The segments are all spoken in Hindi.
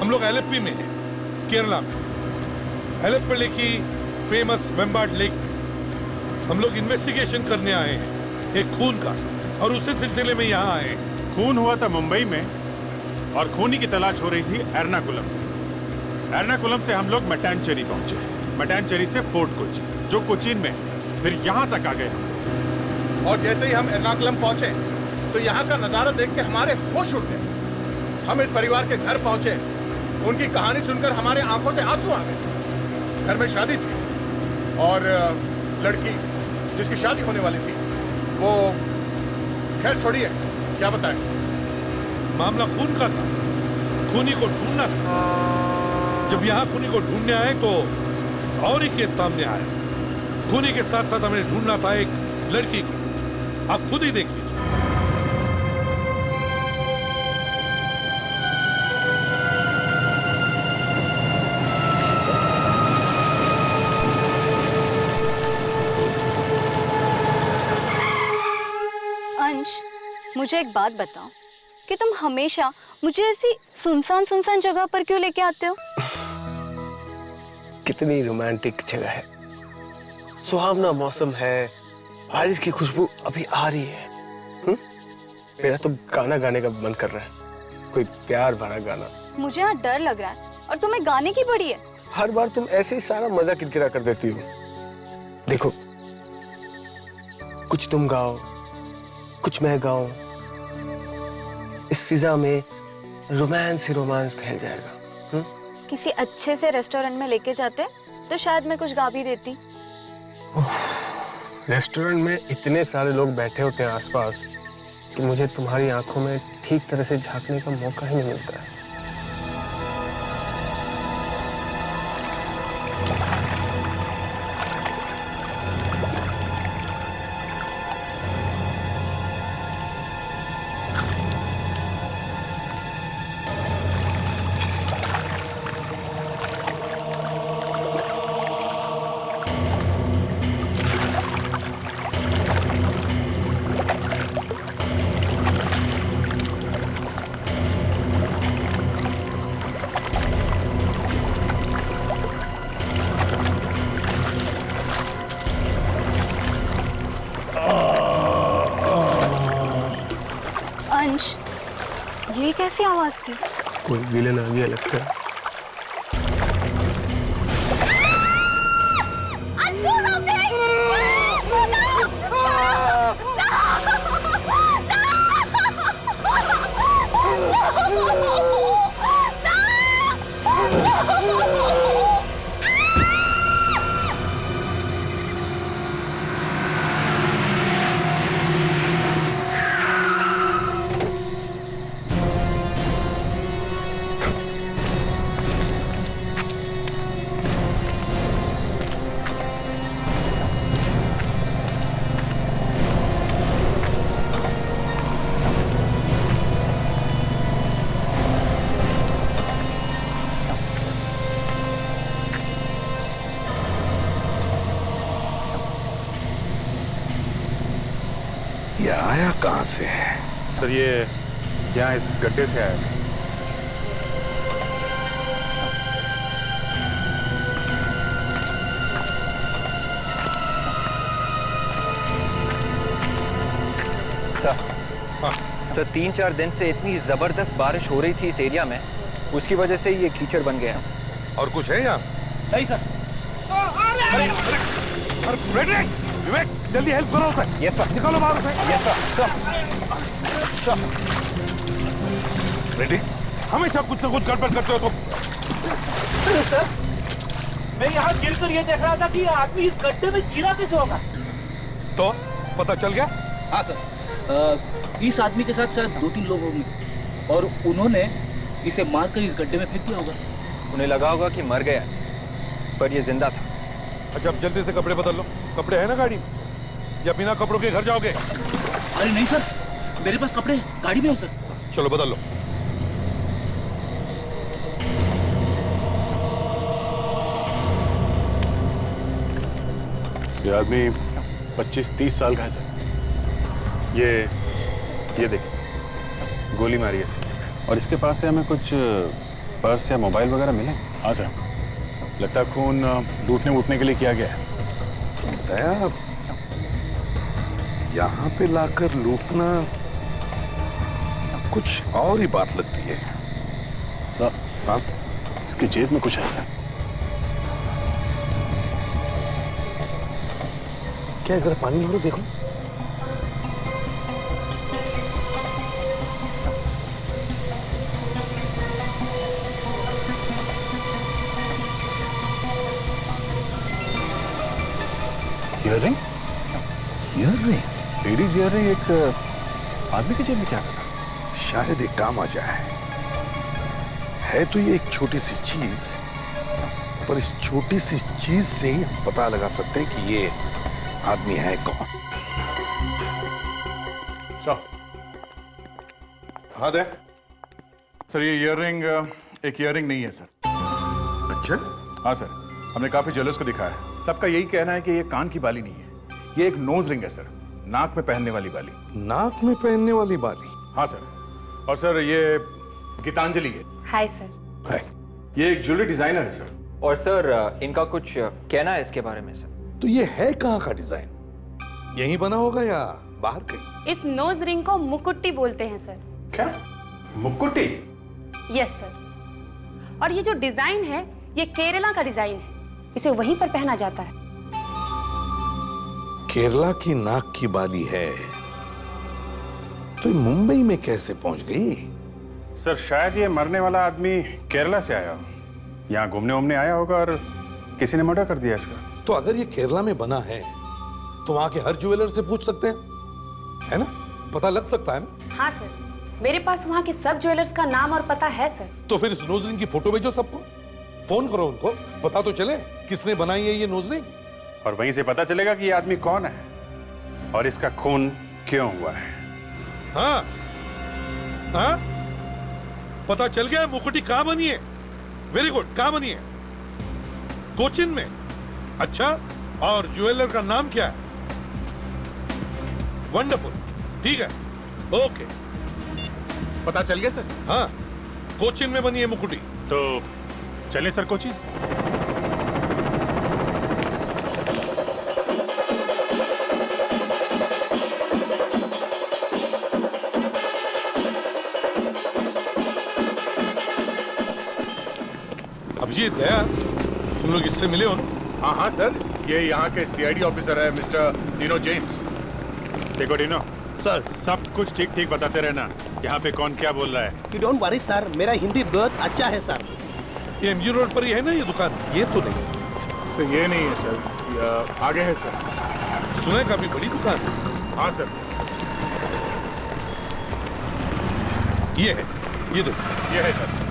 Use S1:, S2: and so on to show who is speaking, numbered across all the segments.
S1: हम लोग एलेप्पी में हैं, केरला में। एलेप्पी की फेमस वेम्बार्ड लेक में हम लोग इन्वेस्टिगेशन करने आए हैं एक खून का, और उसी सिलसिले में यहाँ आए हैं।
S2: खून हुआ था मुंबई में और खूनी की तलाश हो रही थी एर्नाकुलम। एर्नाकुलम से हम लोग मट्टानचेरी पहुंचे, मट्टानचेरी से फोर्ट कोची जो कोचीन में, फिर यहाँ तक आ गए हम।
S3: और जैसे ही हम एर्नाकुलम पहुंचे तो यहाँ का नजारा देख के हमारे होश उड़ गए। हम इस परिवार के घर पहुंचे, उनकी कहानी सुनकर हमारे आंखों से आंसू आ गए। घर में शादी थी और लड़की जिसकी शादी होने वाली थी वो, खैर छोड़िए, क्या बताएं।
S1: मामला खून का था, खूनी को ढूंढना था। जब यहाँ खूनी को ढूंढने आए तो और ही केस सामने आया। खूनी के साथ साथ हमें ढूंढना था एक लड़की को। आप खुद ही देख लीजिए।
S4: अंश, मुझे एक बात बताओ कि तुम हमेशा मुझे ऐसी सुनसान सुनसान जगह पर क्यों लेके आते हो?
S5: कितनी रोमांटिक जगह है, सुहावना मौसम है, बारिश की खुशबू अभी आ रही है। मेरा तो गाना गाने का मन कर रहा है, कोई प्यार भरा गाना।
S4: मुझे यहाँ डर लग रहा है और तुम्हें गाने की बड़ी है।
S5: हर बार तुम ऐसे ही सारा मजा किरकिरा कर देती हो। देखो, कुछ तुम गाओ, कुछ मैं गाऊं, इस फिजा में रोमांस ही रोमांस फैल जाएगा।
S4: किसी अच्छे से रेस्टोरेंट में लेके जाते तो शायद मैं कुछ गा भी देती।
S5: रेस्टोरेंट में इतने सारे लोग बैठे होते हैं आसपास कि मुझे तुम्हारी आंखों में ठीक तरह से झांकने का मौका ही नहीं मिलता है।
S4: अंश, ये कैसी आवाज थी?
S5: कोई विलेन आ गया लगता है।
S1: ये आया कहां से है?
S2: सर ये यहाँ इस गड्ढे से आया था।
S6: तो 3-4 दिन से इतनी जबरदस्त बारिश हो रही थी इस एरिया में, उसकी वजह से ये कीचड़ बन गया।
S1: और कुछ है यहाँ?
S6: नहीं सर।
S1: विवेक, जल्दी हेल्प करो सर।
S6: Yes sir.
S1: निकालो बाहर से।
S6: Yes sir.
S1: रेडी? हमेशा कुछ ना कुछ गड़बड़ करते हो तुम।
S7: सर, मैं यहाँ गिरकर ये देख रहा था कि आदमी इस गड्ढे में गिरा कैसे होगा।
S1: तो पता चल गया?
S7: हाँ सर, इस आदमी के साथ शायद 2-3 लोग होंगे और उन्होंने इसे मारकर इस गड्ढे में फेंक दिया होगा।
S6: उन्हें लगा होगा कि मर गया, पर ये जिंदा था।
S1: अच्छा, अब जल्दी से कपड़े बदल लो। कपड़े हैं ना गाड़ी में, या बिना कपड़ों के घर जाओगे?
S7: अरे नहीं सर, मेरे पास कपड़े गाड़ी में है सर।
S1: चलो बदल लो।
S2: ये आदमी 25-30 साल का है सर। ये देखिए, गोली मारी है इसे। और इसके पास से हमें कुछ पर्स या मोबाइल वगैरह मिले? हाँ सर, लगता है खून लूटने वूटने के लिए किया गया है।
S1: दया, यहाँ पे लाकर लूटना कुछ और ही बात लगती है।
S2: हाँ, इसकी जेब में कुछ ऐसा है।
S5: क्या जरा पानी मारो देखो।
S2: ईयररिंग? ईयररिंग? लेडीज ईयररिंग एक आदमी की जेब में क्या करता?
S1: शायद एक काम आ जाए। है तो ये एक छोटी सी चीज, पर इस छोटी सी चीज से ही हम पता लगा सकते हैं कि ये आदमी है कौन।
S2: हाँ दे सर, ये ईयररिंग एक ईयररिंग नहीं है सर।
S1: अच्छा,
S2: हाँ सर, हमने काफी ज्वेलर्स को दिखाया है, सबका यही कहना है कि ये कान की बाली नहीं है, ये एक नोज रिंग है सर, नाक में पहनने वाली बाली।
S1: नाक में पहनने वाली बाली?
S2: हाँ सर, और सर ये गीतांजलि है।
S4: Hi sir.
S1: है।
S2: ये एक ज्वेलरी डिजाइनर है सर।
S6: और सर इनका कुछ कहना है इसके बारे में सर।
S1: तो ये है कहाँ का डिजाइन? यहीं बना होगा या बाहर कहीं?
S8: इस नोज रिंग को मुकुट्टी बोलते हैं सर।
S2: क्या? मुकुट्टी?
S8: Yes sir. और ये जो डिजाइन है ये केरला का डिजाइन है, इसे वहीं पर पहना जाता है।
S1: केरला की नाक की बाली है तो ये मुंबई में कैसे पहुंच गई?
S2: सर शायद ये मरने वाला आदमी केरला से आया हो, यहाँ घूमने उमने आया होगा और किसी ने मर्डर कर दिया इसका।
S1: तो अगर ये केरला में बना है तो वहां के हर ज्वेलर से पूछ सकते हैं, है ना? पता लग सकता है ना?
S8: हाँ सर, मेरे पास वहाँ के सब ज्वेलर्स का नाम और पता है सर।
S1: तो फिर इस नोज रिंग की फोटो भेजो सबको, फोन करो उनको, पता तो चले किसने बनाई है ये नोज रिंग।
S2: और वहीं से पता चलेगा कि ये आदमी कौन है और इसका खून क्यों हुआ है।
S1: हाँ हाँ, पता चल गया मुकुटी कहाँ बनी है। वेरी गुड, कहाँ बनी है? कोचिन में। अच्छा, और ज्वेलर का नाम क्या है? वंडरफुल, ठीक है, ओके।
S3: पता चल गया सर?
S1: हाँ, कोचिन में बनी है मुकुटी।
S2: तो चलें सर कोची।
S1: अभिजीत, दया, तुम लोग इससे मिले हो ना?
S3: हाँ हाँ सर, ये यहाँ के सीआईडी ऑफिसर है मिस्टर डिनो जेम्स।
S2: देखो डिनो
S5: सर,
S2: सब कुछ ठीक ठीक बताते रहना, यहाँ पे कौन क्या बोल रहा है।
S9: You don't worry सर, मेरा हिंदी बहुत अच्छा है सर।
S1: ये एमजी रोड पर ही है ना ये दुकान? ये तो नहीं
S3: सर ये नहीं है सर, ये आगे है सर।
S1: सुना है काफी बड़ी दुकान है।
S3: हाँ सर,
S1: ये है, ये देखो।
S3: ये है सर।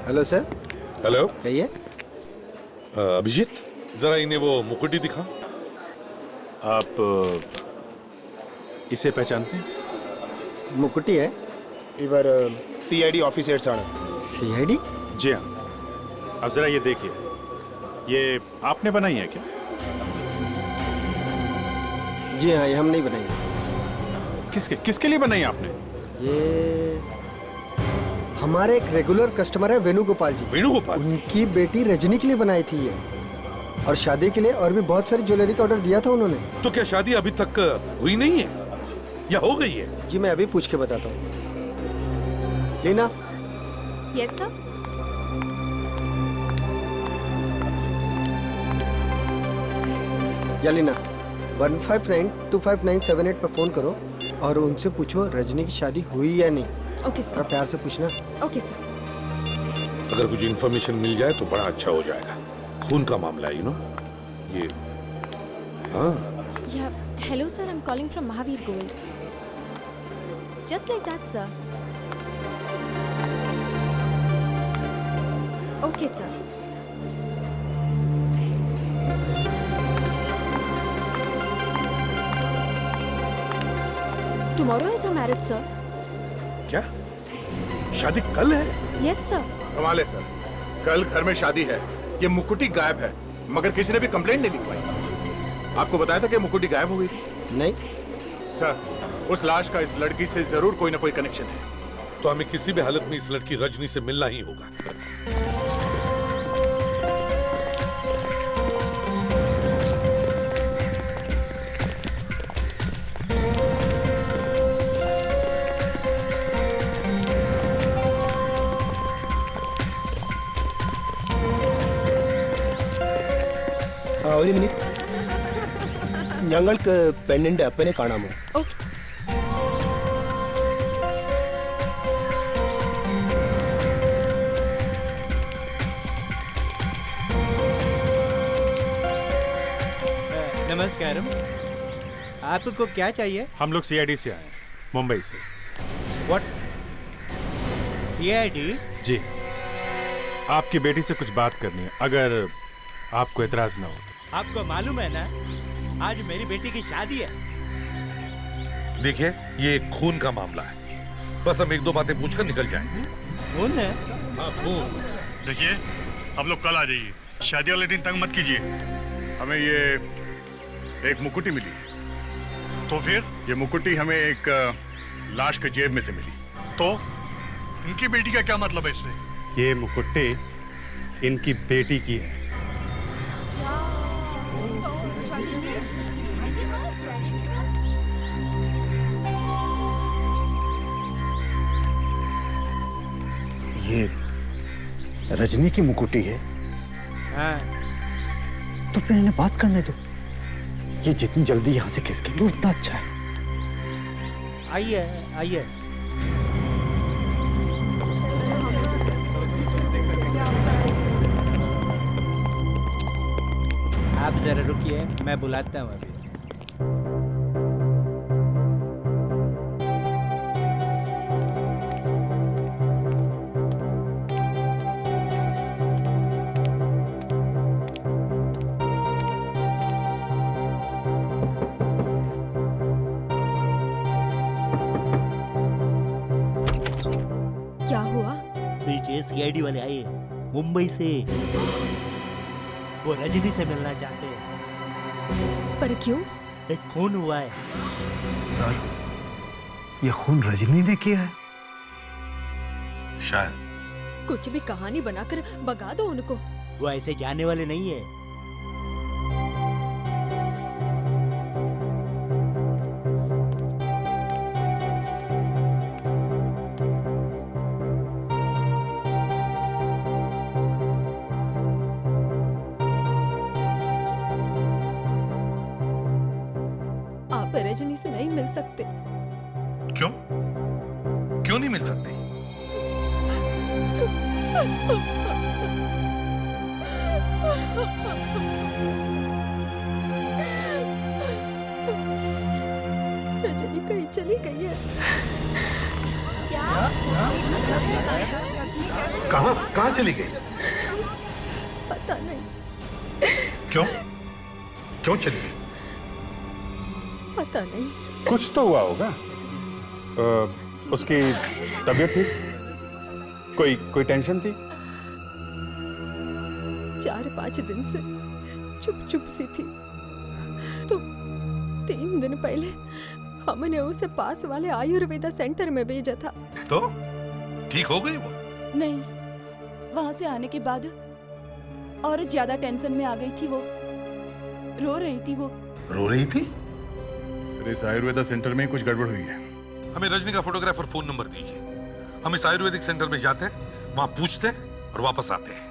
S9: Hello sir.
S1: हेलो,
S9: कहिए।
S1: अभिजीत, जरा इन्हें वो मुकुटी दिखा।
S2: आप इसे पहचानते हैं?
S9: मुकुटी है
S3: इवर सीआईडी ऑफिसर्स आना।
S9: सीआईडी?
S2: जी हाँ। अब जरा ये देखिए, ये आपने बनाई है क्या?
S9: जी हाँ, ये हम नहीं बनाएंगे।
S2: किसके किसके लिए बनाई आपने?
S9: ये हमारे एक रेगुलर कस्टमर है वेणुगोपाल जी।
S1: वेणुगोपाल?
S9: उनकी बेटी रजनी के लिए बनाई थी ये, और शादी के लिए और भी बहुत सारी ज्वेलरी का ऑर्डर दिया था उन्होंने।
S1: तो क्या शादी अभी तक हुई नहीं है या हो गई है?
S9: जी मैं अभी पूछ के बताता हूँ। लीना।
S4: Yes sir.
S9: या लीना, 15925978 पर फोन करो और उनसे पूछो रजनी की शादी हुई या नहीं।
S4: ओके
S9: और
S4: सर।
S9: प्यार से पूछना।
S4: Okay sir.
S1: अगर कुछ इन्फॉर्मेशन मिल जाए तो बड़ा अच्छा हो जाएगा। खून का मामला है, यू नो। ये हाँ।
S10: Yeah, hello sir, I'm calling from Mahavir Gold. Just like that, sir. Okay, sir. Tomorrow is her marriage, sir.
S1: क्या शादी कल है?
S10: Yes, sir.
S3: कमाल है सर, कल घर में शादी है, ये मुकुटी गायब है, मगर किसी ने भी कंप्लेंट नहीं लिखवाई। आपको बताया था कि मुकुटी गायब हो गई थी?
S9: नहीं।
S3: सर, उस लाश का इस लड़की से जरूर कोई ना कोई कनेक्शन है।
S1: तो हमें किसी भी हालत में इस लड़की रजनी से मिलना ही होगा।
S9: ഒരു മിനിറ്റ്, ഞങ്ങൾക്ക് പെണ്ണിന്റെ അപ്പനെ കാണാമോ?
S10: Okay.
S11: नमस्कारम, आपको क्या चाहिए?
S2: हम लोग सीआईडी से आए हैं, मुंबई से।
S11: व्हाट? सीआईडी?
S2: जी, आपकी बेटी से कुछ बात करनी है, अगर आपको एतराज ना हो तो।
S11: आपको मालूम है ना, आज मेरी बेटी की शादी है।
S1: देखिए, ये एक खून का मामला है, बस हम एक दो बातें पूछकर निकल जाएंगे।
S11: खून है?
S1: हाँ, खून।
S12: देखिए, आप लोग कल आ जाइए, शादी वाले दिन तंग मत कीजिए। हमें ये एक मुकुटी मिली, तो फिर ये मुकुटी हमें एक लाश के जेब में से मिली, तो इनकी बेटी का क्या मतलब है इससे?
S2: ये मुकुट्टी इनकी बेटी की है।
S5: ये रजनी की मुकुटी है?
S11: हाँ।
S5: तो फिर इन्हें बात करने दो, ये जितनी जल्दी यहाँ से खिसकेंगे उतना अच्छा है।
S11: आइए आइए। आप जरा रुकिए, मैं बुलाता हूँ अभी।
S10: क्या हुआ?
S11: पीछे सीआईडी वाले आए मुंबई से, वो रजनी से मिलना चाहते हैं।
S10: पर क्यों?
S11: एक खून हुआ है।
S5: ये खून रजनी ने किया है?
S1: शायद।
S10: कुछ भी कहानी बनाकर भगा दो उनको।
S11: वो ऐसे जाने वाले नहीं है।
S10: आप रजनी से नहीं मिल सकते।
S1: क्यों? क्यों नहीं मिल सकते?
S10: रजनी कहीं चली गई है। क्या?
S1: कहाँ चली गई?
S10: पता नहीं।
S1: क्यों? क्यों चली गई?
S10: पता नहीं।
S2: कुछ तो हुआ होगा। उसकी तबीयत ठीक थी? कोई टेंशन थी?
S10: 4-5 दिन से चुप सी थी, तो 3 दिन पहले हमने उसे पास वाले आयुर्वेदा सेंटर में भेजा था।
S1: तो ठीक हो गई वो?
S13: नहीं, वहां से आने के बाद और ज्यादा टेंशन में आ गई थी वो। रो रही थी वो।
S1: रो रही थी?
S12: सर, इस आयुर्वेदा सेंटर में कुछ गड़बड़ हुई है।
S1: हमें रजनी का फोटोग्राफर फोन नंबर दीजिए, हम इस आयुर्वेदिक सेंटर में जाते हैं, वहां पूछते हैं और वापस आते हैं।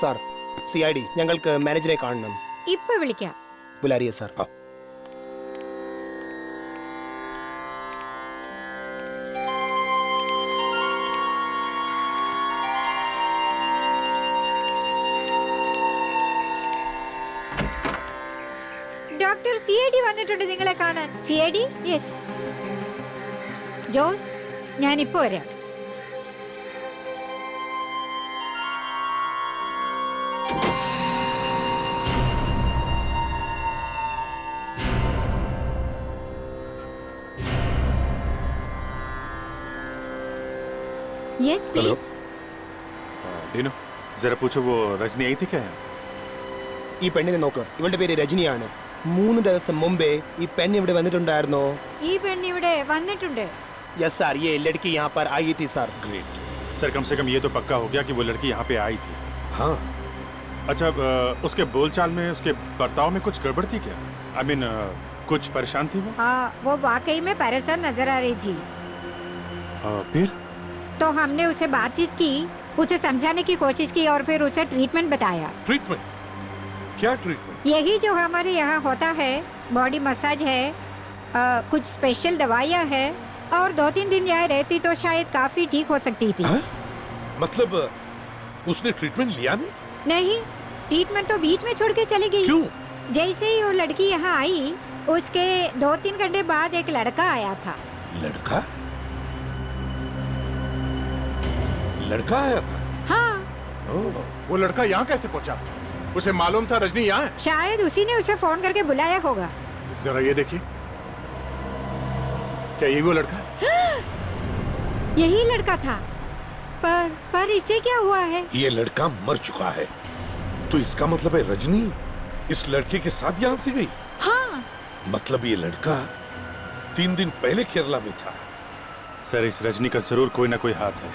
S9: सर,
S14: CID ഞങ്ങൾക്ക് മാനേജറെ കാണണം.
S15: ഇപ്പൊ വിളിക്കാം.
S14: ബുലാരിയ സർ.
S15: ഡോക്ടർ CID വന്നിട്ടുണ്ട് നിങ്ങളെ കാണാൻ. CID? യെസ്. ജോസ്, ഞാനിപ്പോ വരാം. Yes please.
S2: ഡീനോ, जरा पूछो वो रजनी आई थी क्या?
S14: ഈ പെണ്ണിനെ നോക്ക്, ഇവളുടെ പേര് രജനിയാണ്. 3 ദിവസം മുമ്പേ ഈ പെണ്ണ് ഇവിടെ വന്നിട്ടുണ്ടായിരുന്നോ?
S15: ഈ പെണ്ണ് ഇവിടെ വന്നിട്ടുണ്ട്.
S14: യെസ് സർ, ये लड़की यहाँ पर आई थी सर.
S2: ग्रेट सर, कम से कम ये तो पक्का हो गया कि वो लड़की यहाँ पे आई थी.
S1: हाँ.
S2: अच्छा, उसके बोलचाल में, उसके बर्ताव में कुछ गड़बड़ थी क्या? आई मीन कुछ परेशान थी वो?
S15: हाँ, वो वाकई में परेशान नजर आ रही थी.
S2: फिर
S15: तो हमने उसे बातचीत की, उसे समझाने की कोशिश की और फिर उसे ट्रीटमेंट बताया.
S1: ट्रीटमेंट? क्या ट्रीटमेंट?
S15: यही जो हमारे यहाँ होता है, बॉडी मसाज है, कुछ स्पेशल दवाइयाँ है, और 2-3 दिन यहाँ रहती तो शायद काफी ठीक हो सकती थी.
S1: मतलब उसने ट्रीटमेंट लिया नहीं?
S15: नहीं, ट्रीटमेंट तो बीच में छोड़ के चली गई.
S1: क्यों?
S15: जैसे ही वो लड़की यहाँ आई, उसके 2-3 घंटे बाद एक लड़का आया था.
S1: लड़का? लड़का आया था?
S15: हाँ.
S3: वो लड़का यहाँ कैसे पहुँचा? उसे मालूम था रजनी यहाँ है?
S15: शायद उसी ने उसे फोन करके बुलाया होगा.
S3: जरा ये देखिए, क्या ये वो लड़का है?
S15: यही लड़का था. पर इसे क्या हुआ है?
S1: ये लड़का मर चुका है. तो इसका मतलब है रजनी इस लड़के के साथ यहाँ से गई?
S15: हाँ.
S1: मतलब ये लड़का 3 दिन पहले केरला में था.
S2: सर, इस रजनी का जरूर कोई ना कोई हाथ है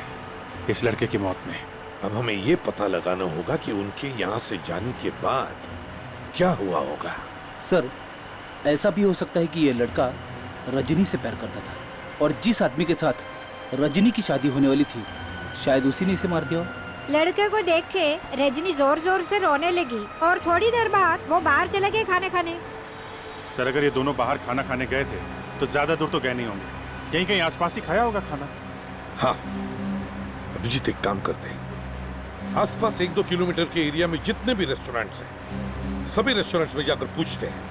S2: इस लड़के की मौत में.
S1: अब हमें ये पता लगाना होगा कि उनके यहाँ से जाने के बाद क्या हुआ होगा.
S7: सर, ऐसा भी हो सकता है कि ये लड़का रजनी से प्यार करता था और जिस आदमी के साथ रजनी की शादी होने वाली थी, शायद उसी ने इसे मार दिया.
S15: लड़के को देख के रजनी जोर जोर से रोने लगी और थोड़ी देर बाद वो बाहर चले गए खाना खाने.
S2: सर, अगर ये दोनों बाहर खाना खाने गए थे तो ज्यादा दूर तो गए नहीं होंगे. कहीं कहीं आसपास ही खाया होगा खाना.
S1: हाँ, अभिजीत एक काम करते हैं, आसपास 1-2 किलोमीटर के एरिया में जितने भी रेस्टोरेंट्स हैं, सभी रेस्टोरेंट्स में जाकर पूछते हैं.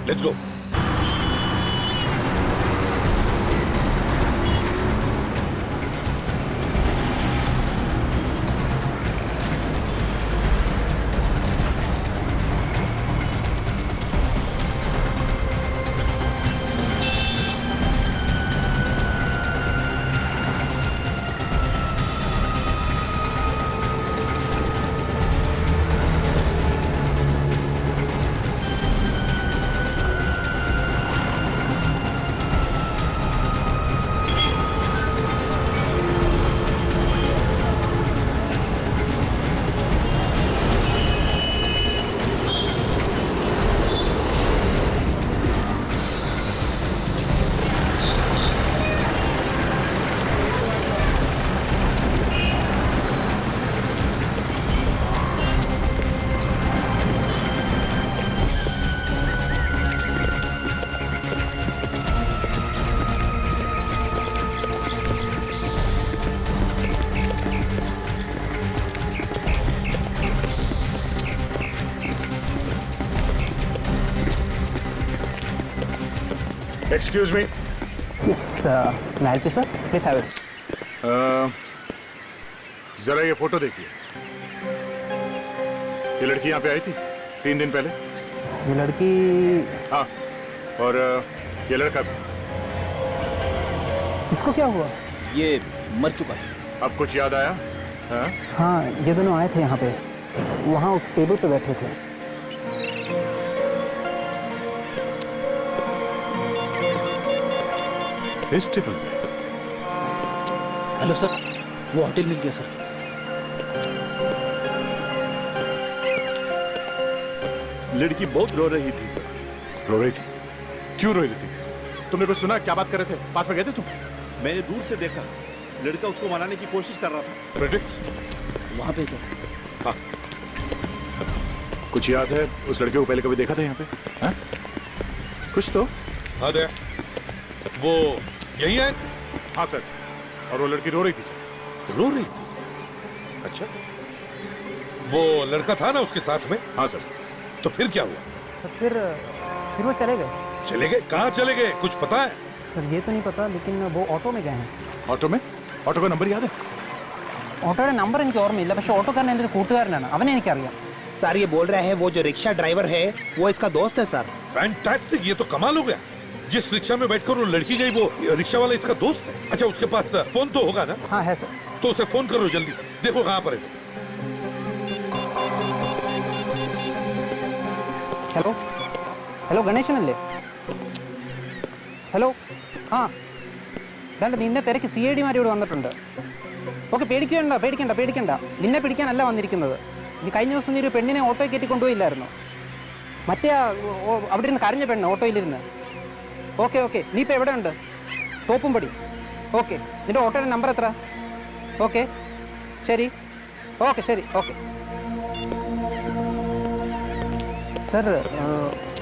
S1: Let's go.
S3: Excuse me.
S16: Narity sir, please have it.
S3: जरा ये फोटो देखिए. ये लड़की यहाँ पे आई थी 3 दिन पहले.
S16: ये लड़की?
S3: हाँ, और ये लड़का भी.
S16: इसको क्या हुआ?
S7: ये मर चुका है.
S3: अब कुछ याद आया?
S16: हाँ, ये दोनों आए थे यहाँ पे, वहाँ उस टेबल पे बैठे थे.
S3: इस टेबल पे?
S7: हेलो सर, वो होटल मिल गया सर.
S3: लड़की बहुत रो रही थी सर. रो रही थी? क्यों रो रही थी? तुमने कुछ सुना? क्या बात कर रहे थे? पास में गए थे तुम?
S17: मैंने दूर से देखा, लड़का उसको मनाने की कोशिश कर रहा था.
S1: प्रेडिक्ट
S7: वहाँ पे सर.
S1: हाँ,
S12: कुछ याद है उस लड़के को पहले कभी देखा था यहाँ पे? हाँ? कुछ तो।
S1: हाँ दे, वो यही आए थे?
S12: हाँ सर, और वो लड़की रो रही थी सर।
S1: रो रही थी? अच्छा, वो लड़का था ना उसके साथ में?
S12: हाँ सर।
S1: तो फिर क्या हुआ?
S16: तो फिर वो चले गए।
S1: चले गए? कहाँ चले गए, कुछ पता है?
S16: सर ये तो नहीं पता, लेकिन वो ऑटो में गए हैं।
S12: ऑटो में? ऑटो का नंबर याद है?
S16: ഓട്ടോയുടെ നമ്പർ എനിക്ക് ഓർമ്മയില്ല, പക്ഷെ ഓട്ടോക്കാരൻ എൻ്റെ ഒരു കൂട്ടുകാരനാണ്, അവനെ എനിക്കറിയാം.
S14: सर ये बोल रहे हैं वो जो रिक्शा ड्राइवर है वो इसका दोस्त है सर.
S1: फैंटास्टिक, ये तो कमाल हो गया. जिस रिक्शा में बैठकर वो लड़की गई वो रिक्शा वाला इसका दोस्त है. अच्छा, उसके पास फोन तो होगा ना?
S16: हाँ है सर.
S1: तो उसे फोन करो जल्दी, देखो कहाँ पर है.
S16: Hello hello ഗണേശനല്ലേ? ഹലോ ആ ദാണ്ട് നിന്നെ തിരക്ക് സി ഐ ഡിമാർ ഇവിടെ വന്നിട്ടുണ്ട്. ഓക്കെ, പേടിക്കണ്ട. നിന്നെ പിടിക്കാനല്ല വന്നിരിക്കുന്നത്. നീ കഴിഞ്ഞ ദിവസം നീ ഒരു പെണ്ണിനെ ഓട്ടോയിൽ കയറ്റി കൊണ്ടുപോയില്ലായിരുന്നു? മറ്റേ അവിടെ ഇരുന്ന് കരഞ്ഞ പെണ്ണ് ഓട്ടോയിലിരുന്ന്. ഓക്കെ, നീ ഇപ്പോൾ എവിടെ ഉണ്ട്? തോപ്പുംപടി. ഓക്കെ, നിന്റെ ഓട്ടോയുടെ നമ്പർ എത്ര? ഓക്കെ ശരി. ഓക്കെ सर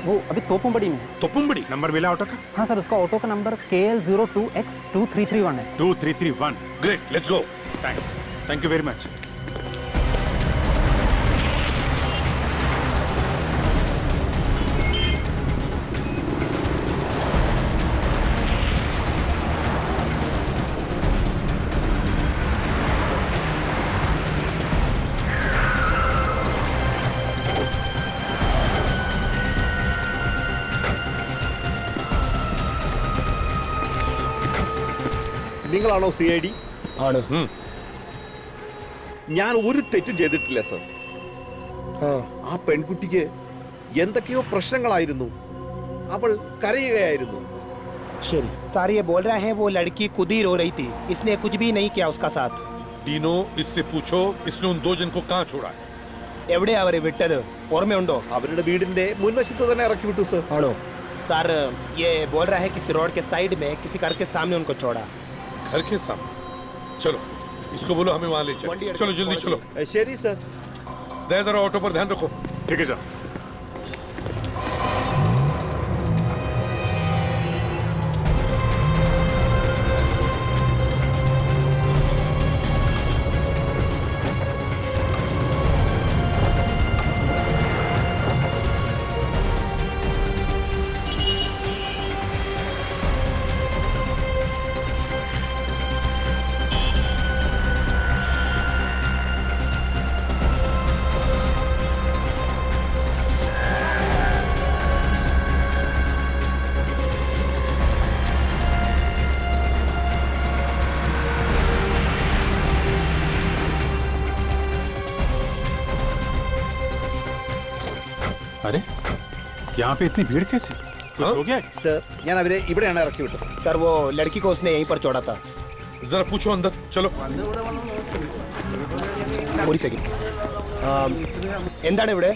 S16: वो अभी तोपुमबड़ी में.
S1: तोपुमबड़ी?
S2: नंबर मिला ऑटो का?
S16: हाँ सर, उसका ऑटो का नंबर KL02X2331 है.
S2: 2331.
S1: Great, let's go.
S2: Thanks, thank you very much.
S17: നിങ്ങളാണോ CID?
S14: ആണ്.
S17: ഞാൻ ഒരു തെറ്റും ചെയ്തിട്ടില്ല സർ. ആ പെൺകുട്ടിക്ക് എന്തൊക്കെയോ പ്രശ്നങ്ങളായിരുന്നു, അവൾ കരയുകയായിരുന്നു.
S14: ശരി सर, ये बोल रहे हैं वो लड़की खुद ही रो रही थी, इसने कुछ भी नहीं किया उसका साथ.
S1: डीनो, इससे पूछो इसने उन दो जन को कहाँ छोड़ा है?
S14: എവിടെ അവരെ വിട്ടത് ഓർമ്മയുണ്ടോ?
S17: അവരുടെ വീടിന്റെ മുൻവശത്ത് തന്നെ ഇറക്കി വിട്ടു സർ.
S14: ആണോ? सर ये बोल रहा है किसी रोड के साइड में किसी घर के सामने उनको छोड़ा.
S1: घर के सामने? चलो इसको बोलो हमें वहां ले चलो. चलो जल्दी चलो.
S17: ശരി സർ.
S1: दे जरा ऑटो पर ध्यान रखो.
S12: ठीक है सर. अरे यहाँ पे इतनी भीड़ कैसे? कुछ हो गया?
S17: സർ, ഞാൻ അവരെ ഇവിടെയാണ് ഇറക്കി വിട്ടത്.
S14: सर वो लड़की को उसने यहीं पर छोड़ा था.
S1: जरा पूछो अंदर. चलो.
S14: ഒരു സെക്കൻഡ്. എന്താണ് ഇവിടെ?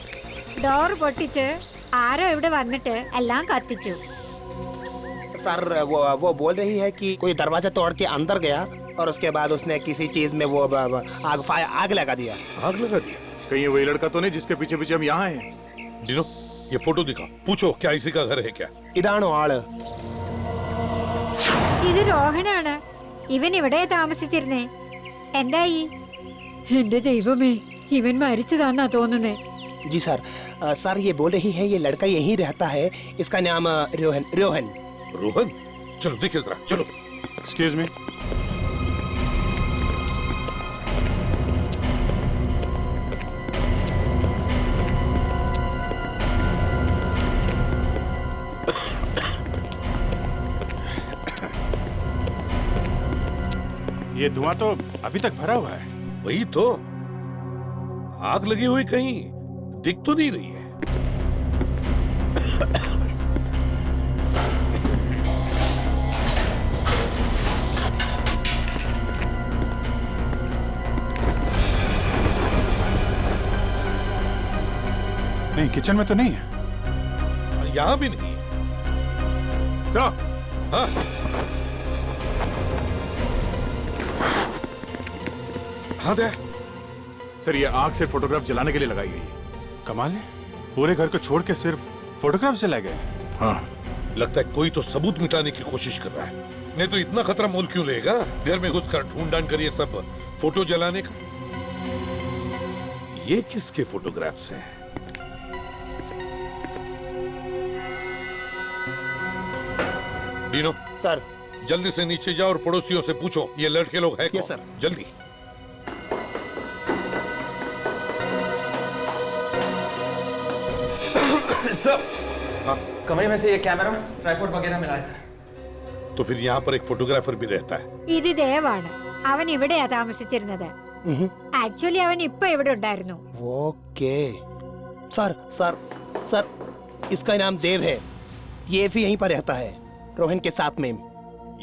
S15: ഡോർ പൊട്ടിച്ച് ആരോ ഇവിടെ വന്നിട്ട് എല്ലാം കത്തിച്ചു.
S14: सर वो बोल रही है कि कोई दरवाजा तोड़ के अंदर गया और उसके बाद उसने किसी चीज में वो आग लगा दिया.
S1: आग लगा दिया?
S12: कहीं ये वही लड़का तो नहीं जिसके पीछे पीछे हम यहाँ हैं?
S1: डीनो, ये फोटो दिखा, पूछो क्या इसी का घर है क्या?
S14: ഇതാണോ ആള്?
S15: ഇത് രോഹനാണ്. ഇവൻ ഇവിടെ താമസിച്ചിരുന്നേ. എന്തായി? എന്റെ ദൈവമേ, ഇവൻ മരിച്ചതാന്നാ തോന്നുന്നേ.
S14: जी सर. सर ये बोल रही है ये लड़का यहीं रहता है, इसका नाम रोहन.
S1: रोहन? चलो देखिए जरा, चलो.
S2: Excuse me. ये धुआं तो अभी तक भरा हुआ है.
S1: वही तो, आग लगी हुई कहीं दिख तो नहीं रही है.
S2: नहीं, किचन में तो नहीं है.
S1: यहाँ भी नहीं है.
S12: चलो.
S1: हाँ. हाँ दे.
S12: सर ये आग से फोटोग्राफ जलाने के लिए लगाई गई है.
S2: कमाल है. पूरे घर को छोड़ के सिर्फ फोटोग्राफ से ले गए?
S1: हाँ, लगता है कोई तो सबूत मिटाने की कोशिश कर रहा है। नहीं तो इतना खतरा मोल क्यों लेगा? घर में घुसकर ढूंढ कर ये सब फोटो जलाने का। ये किसके फोटोग्राफ्स हैं? डीनो
S14: सर,
S1: जल्दी से नीचे जाओ और पड़ोसियों से पूछो ये लड़के लोग हैं कौन?
S14: सर।
S1: जल्दी।
S18: हाँ? कमरे में से ये कैमरा ट्राइपॉड वगैरह मिला है सर।
S1: तो फिर यहाँ पर एक फोटोग्राफर भी रहता है।
S15: ഇത് ദേവാണ്. അവൻ ഇവിടെയാ താമസിച്ചിരുന്നത്. ആക്ച്വലി അവൻ ഇപ്പൊ ഇവിടെ ഉണ്ടായിരുന്നു.
S14: ओके सर सर सर, इसका नाम देव है। ये भी यहीं पर रहता है, रोहन के साथ में।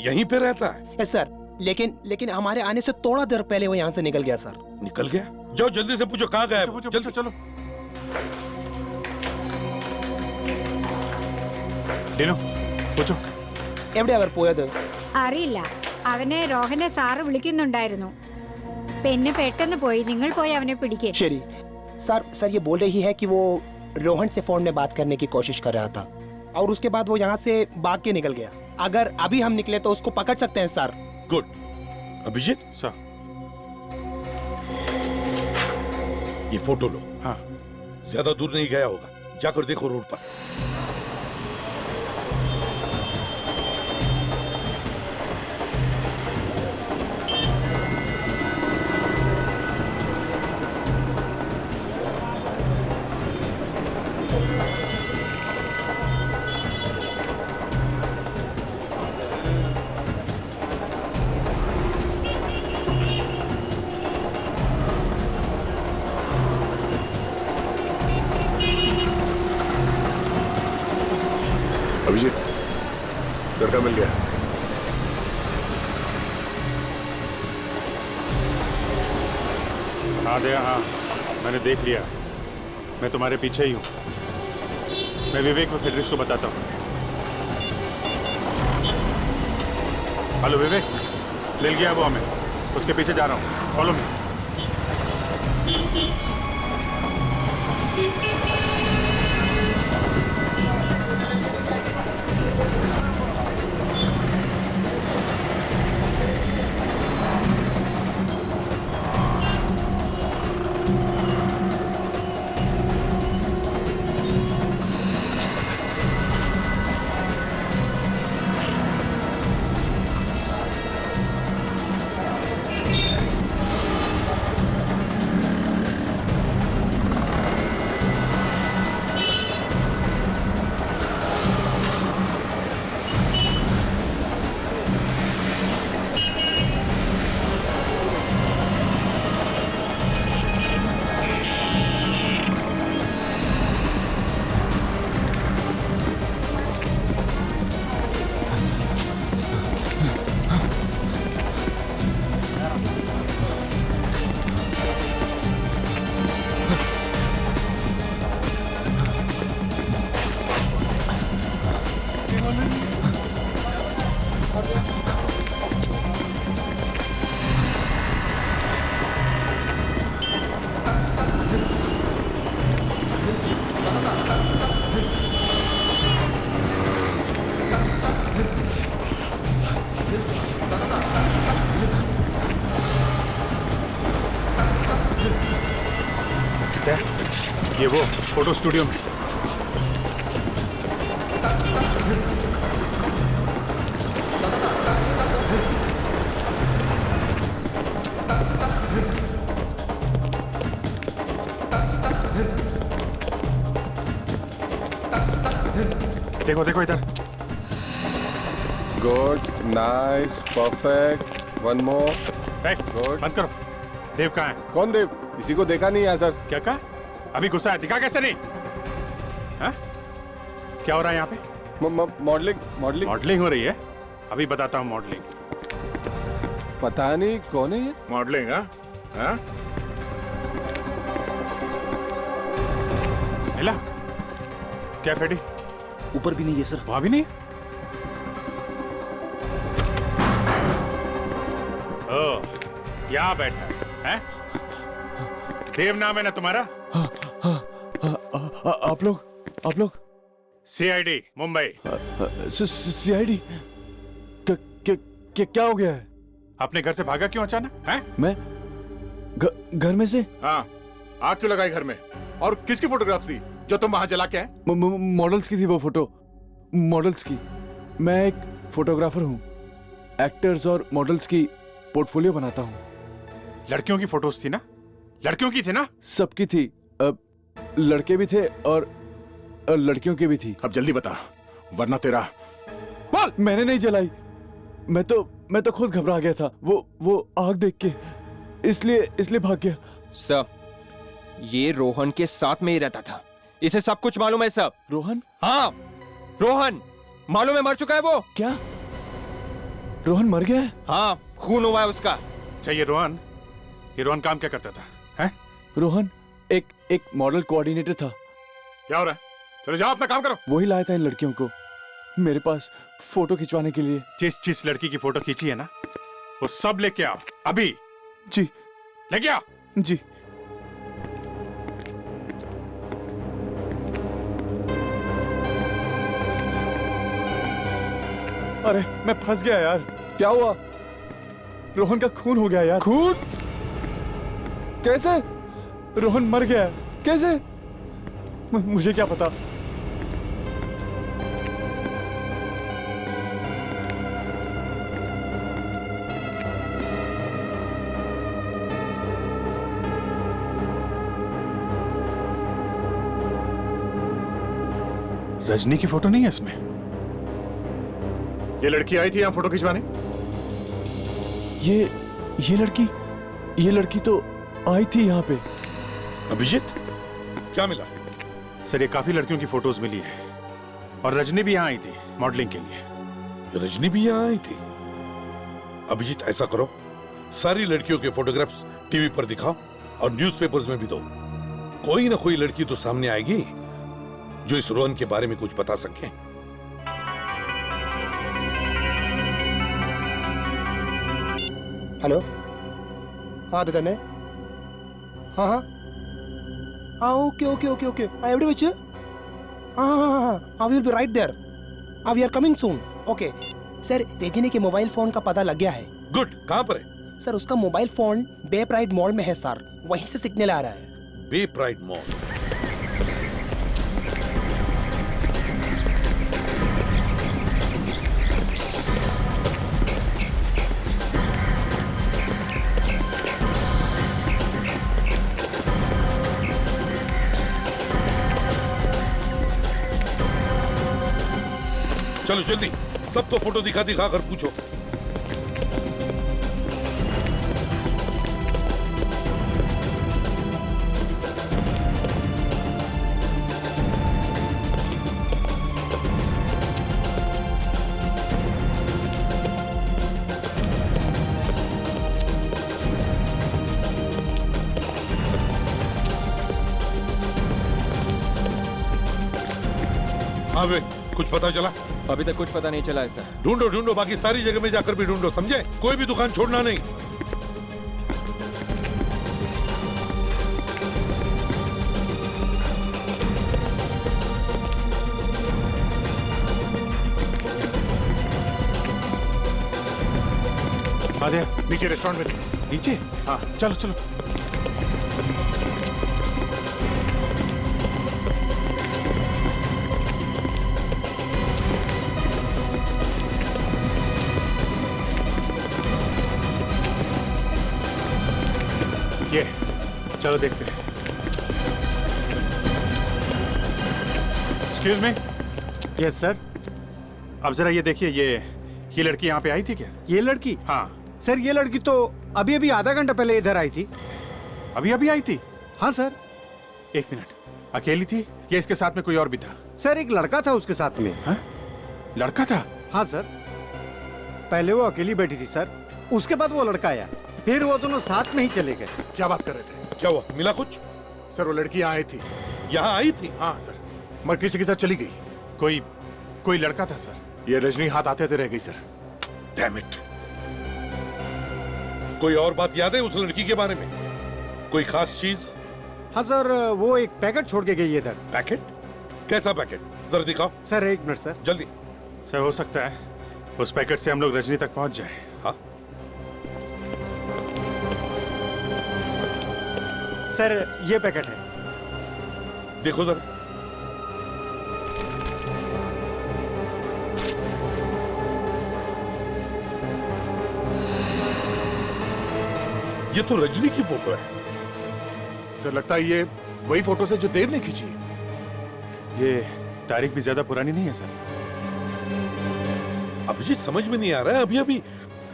S1: यहीं पे रहता है?
S14: यस सर, लेकिन हमारे आने से थोड़ा देर पहले वो यहाँ से निकल गया सर।
S1: निकल गया? जाओ जल्दी से पूछो कहाँ गया?
S2: जल्दी चलो। ഡീനോ പൂച്ചോ.
S14: എവിടെ അവർ പോയത്?
S15: അറിയില്ല. അവനെ രോഹനെ സാറ് വിളിക്കുന്നുണ്ടായിരുന്നു. പിന്നെ പെട്ടെന്ന് പോയി. നിങ്ങൾ പോയി അവനെ പിടിക്കേ.
S14: शरी सर ये बोल रही है कि वो रोहन से फोन में बात करने की कोशिश कर रहा था और उसके बाद वो यहाँ से भाग के निकल गया। अगर अभी हम निकले तो उसको पकड़ सकते हैं सर।
S1: गुड। अभिजीत
S2: सर,
S1: ये फोटो लो।
S2: हाँ।
S1: ज्यादा दूर नहीं गया होगा, जाकर देखो रोड पर।
S5: अभिजीत, लड़का मिल गया।
S2: हाँ दया, हाँ मैंने देख लिया। मैं तुम्हारे पीछे ही हूँ। मैं विवेक और फेडरिस को बताता हूँ। हेलो विवेक, मिल गया वो हमें। उसके पीछे जा रहा हूँ, फॉलो मी। ये वो फोटो स्टूडियो में। देखो देखो इधर।
S5: Good, nice, perfect, one more.
S2: Good. बंद करो। देव कहाँ है?
S5: कौन देव? किसी को देखा नहीं है सर।
S2: क्या कहा? अभी गुस्सा है, दिखा कैसे नहीं? हाँ? क्या हो रहा है यहाँ पे?
S5: मॉडलिंग मॉडलिंग
S2: मॉडलिंग हो रही है? अभी बताता हूँ मॉडलिंग।
S5: पता नहीं कौन है ये।
S3: मॉडलिंग? हाँ?
S2: मिला? क्या फेडी?
S7: ऊपर भी नहीं है सर।
S2: वहां भी नहीं? ओ, यहाँ बैठा है? देव नाम है ना तुम्हारा?
S19: आप लोग
S2: सीआईडी मुंबई।
S19: सीआईडी क्या हो गया है?
S2: अपने घर से भागा क्यों अचानक? हैं?
S19: मैं घर में से?
S3: हाँ, आग क्यों लगाई घर में? और किसकी फोटोग्राफ्स थी जो तुम वहां जला के आए?
S19: मॉडल्स की थी वो फोटो, मॉडल्स की। मैं एक फोटोग्राफर हूँ, एक्टर्स और मॉडल्स की पोर्टफोलियो बनाता हूँ।
S2: लड़कियों की फोटोज थी ना? लड़कियों की थी ना?
S19: सबकी थी, लड़के भी थे और लड़कियों की भी थी।
S3: अब जल्दी बता, वरना तेरा
S19: बोल। मैंने नहीं जलाई, मैं तो खुद घबरा गया था, वो आग देख के, इसलिए भाग गया।
S18: सर, ये रोहन के साथ में ही रहता था, इसे सब कुछ मालूम है सर।
S19: रोहन?
S18: हाँ, रोहन मालूम है, मर चुका है वो।
S19: क्या? रोहन मर गया है?
S18: हाँ, खून हुआ है उसका।
S2: चाहिए ये रोहन काम क्या करता था? हैं?
S19: रोहन एक मॉडल कोऑर्डिनेटर था।
S3: क्या हो रहा है? चलो जाओ अपना काम करो।
S19: वही लाया था इन लड़कियों को मेरे पास फोटो खिंचवाने के लिए।
S2: जिस लड़की की फोटो खींची है ना, वो सब लेके आओ अभी।
S19: जी।
S2: लेके आओ।
S19: जी। अरे मैं फंस गया यार। क्या हुआ? रोहन का खून हो गया यार। खून? कैसे? रोहन मर गया कैसे? मुझे क्या पता।
S2: रजनी की फोटो नहीं है इसमें।
S3: ये लड़की आई थी यहाँ फोटो खिंचवाने?
S19: ये लड़की तो आई थी यहाँ पे।
S1: अभिजीत, क्या मिला?
S2: सर, ये काफी लड़कियों की फोटोज मिली है और रजनी भी यहाँ आई थी मॉडलिंग के लिए।
S1: रजनी भी यहाँ आई थी? अभिजीत, ऐसा करो, सारी लड़कियों के फोटोग्राफ्स टीवी पर दिखाओ और न्यूज़पेपर्स में भी दो। कोई ना कोई लड़की तो सामने आएगी जो इस रोहन के बारे में कुछ बता सके।
S14: हेलो, हाँ ദേ തന്നെ हाँ ഓക്കെ എവിടെ വെച്ച്? We will be right there. We are coming soon. Okay sir, Rajni के मोबाइल फोन का पता लग गया है।
S1: गुड, कहाँ पर है?
S14: सर, उसका मोबाइल फोन बे प्राइड मॉल में है सर, वहीं से सिग्नल आ रहा है।
S1: बे प्राइड मॉल? चलो जल्दी, सबको फोटो दिखा कर पूछो। हाँ वे, कुछ पता चला?
S18: अभी तक कुछ पता नहीं चला है सर।
S1: ढूंढो, बाकी सारी जगह में जाकर भी ढूंढो, समझे? कोई भी दुकान छोड़ना नहीं।
S2: आधे
S3: नीचे रेस्टोरेंट में।
S2: नीचे? हाँ, चलो। ये चलो देखते हैं। Excuse me.
S20: Yes sir.
S2: अब जरा ये देखिए, ये लड़की यहाँ पे आई थी क्या?
S20: ये लड़की?
S2: हाँ
S20: सर, ये लड़की तो अभी आधा घंटा पहले इधर आई थी।
S2: अभी आई थी?
S20: हाँ सर।
S2: एक मिनट, अकेली थी या इसके साथ में कोई और भी था?
S20: सर, एक लड़का था उसके साथ में।
S2: हाँ? लड़का था?
S20: हाँ सर, पहले वो अकेली बैठी थी सर, उसके बाद वो लड़का आया, फिर वो दोनों साथ में ही चले गए।
S3: क्या बात कर रहे थे?
S1: क्या हुआ? मिला कुछ?
S3: सर, वो लड़की यहाँ आई थी।
S1: यहाँ आई थी?
S3: हाँ सर, मगर किसी के साथ चली गई।
S2: कोई लड़का था सर?
S3: ये रजनी हाथ आते रह गई सर।
S1: Damn it. कोई और बात याद है उस लड़की के बारे में? कोई खास चीज?
S20: हाँ सर, वो एक पैकेट छोड़ के गई है इधर।
S1: पैकेट? कैसा पैकेट? जरा दिखाओ।
S20: Sir 1 minute sir.
S1: जल्दी।
S2: सर हो सकता है उस पैकेट से हम लोग रजनी तक पहुंच जाए।
S1: हाँ
S20: सर ये पैकेट है।
S1: देखो जरा। ये तो रजनी की फोटो है।
S12: सर लगता है ये वही फोटो से जो देव ने खींची।
S2: ये तारीख भी ज्यादा पुरानी नहीं है सर।
S1: अभिजीत समझ में नहीं आ रहा है, अभी अभी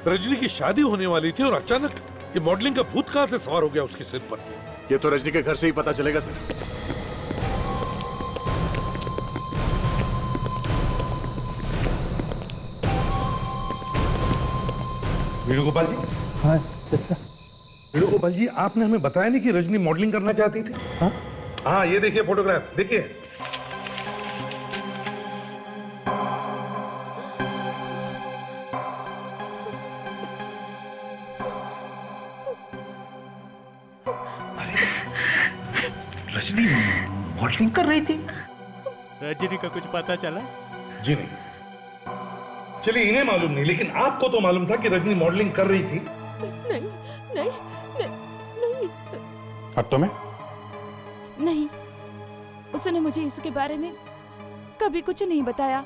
S1: रजनी की शादी होने वाली थी और अचानक ये मॉडलिंग का भूत कहां से सवार हो गया उसके सिर पर।
S12: ये तो रजनी के घर से ही पता चलेगा सर।
S1: वेणुगोपाल जी।
S11: हाँ
S1: वेणुगोपाल जी, आपने हमें बताया नहीं कि रजनी मॉडलिंग करना चाहती थी। हाँ ये देखिए फोटोग्राफ, देखिए।
S11: रजनी मॉडलिंग कर रही थी। रजनी का कुछ पता चला?
S1: जी नहीं। चलिए इन्हें मालूम नहीं, लेकिन आपको तो मालूम था कि रजनी मॉडलिंग कर रही थी।
S10: नहीं नहीं नहीं, नहीं।
S2: और तुम्हें?
S13: नहीं, उसने मुझे इसके बारे में कभी कुछ नहीं बताया।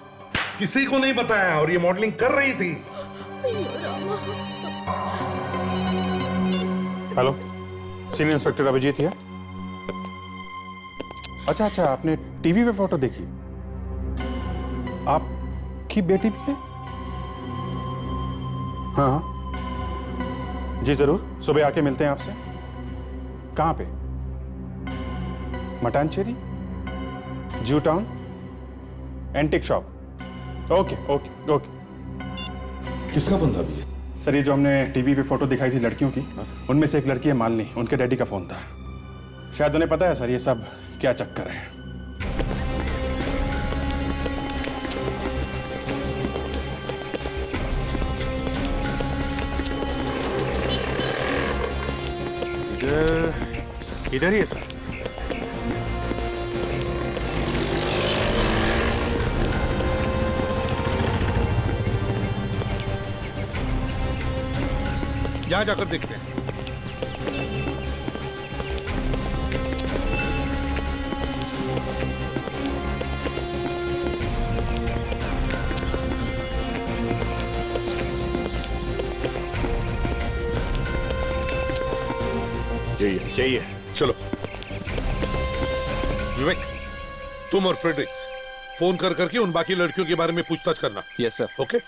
S1: किसी को नहीं बताया और ये मॉडलिंग कर रही थी।
S2: हेलो, सीनियर इंस्पेक्टर अभिजीत है। अच्छा अच्छा, आपने टीवी पे फोटो देखी? आपकी बेटी भी है? हाँ हाँ जी जरूर, सुबह आके मिलते हैं आपसे। कहाँ पे? मटानचेरी, जू town, antique shop. Okay okay okay.
S1: किसका बंदा भी है?
S2: सर ये जो हमने टीवी पे फोटो दिखाई थी लड़कियों की, उनमें से एक लड़की है मालिनी, उनके डैडी का फोन था। शायद उन्हें पता है सर ये सब क्या चक्कर है। इधर ही है सर।
S1: यहां जाकर देखते हैं।
S12: यही है।
S1: चलो विवेक, तुम और फ्रेडरिक्स फोन कर करके उन बाकी लड़कियों के बारे में पूछताछ करना।
S6: Yes sir.
S1: ओके।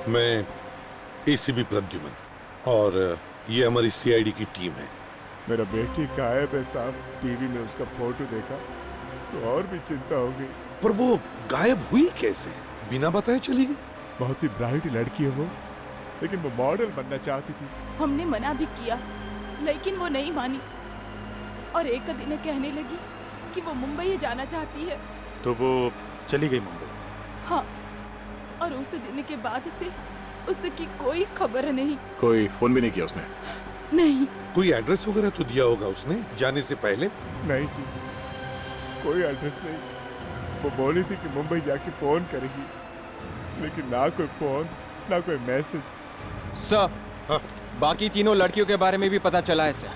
S1: मैं एसीपी प्रद्युमन और ये हमारी सीआईडी की टीम है।
S19: मेरा बेटी गायब है साहब। टीवी में उसका फोटो देखा तो और भी चिंता हो गई।
S1: पर वो गायब हुई कैसे? बिना बताए चली गई?
S19: बहुत ही ब्राइट लड़की है वो, लेकिन वो मॉडल बनना चाहती थी।
S13: हमने मना भी किया, लेकिन वो नहीं मानी और एक दिन कहने लगी कि वो मुंबई जाना चाहती है।
S2: तो वो चली गई मुंबई?
S13: हाँ, और उस दिन के बाद से उसकी कोई खबर नहीं।
S12: कोई फोन भी नहीं किया उसने?
S13: नहीं।
S1: कोई एड्रेस वगैरह तो दिया होगा उसने जाने से पहले?
S19: नहीं जी, कोई एड्रेस नहीं। वो बोली थी कि मुंबई जाके फोन करेगी, लेकिन ना कोई फोन ना कोई मैसेज।
S6: सर, हाँ। बाकी तीनों लड़कियों के बारे में भी पता चला है सर।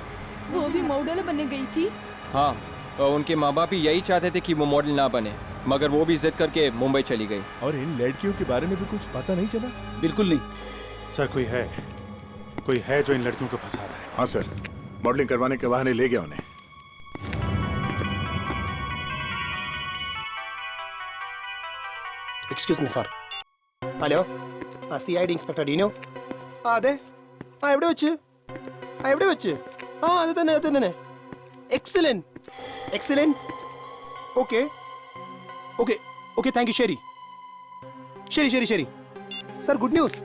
S13: वो भी मॉडल बनने गई थी।
S6: हाँ, और उनके माँ बाप भी यही चाहते थे कि वो मॉडल ना बने, मगर वो भी जिद करके मुंबई चली गई।
S19: और इन लड़कियों के बारे में भी कुछ पता नहीं चला?
S7: बिल्कुल नहीं
S2: सर। कोई है जो इन लड़कियों को फंसा रहा है।
S12: हाँ सर, मॉडलिंग करवाने के बहाने ले गया उन्हें।
S14: Excuse me sir. Hello, CID inspector ഡീനോ? അതെ, എവിടെ വെച്ച്? അത് തന്നെ. എക്സലന്റ്. Okay, thank you. ശരി. Sir, good news.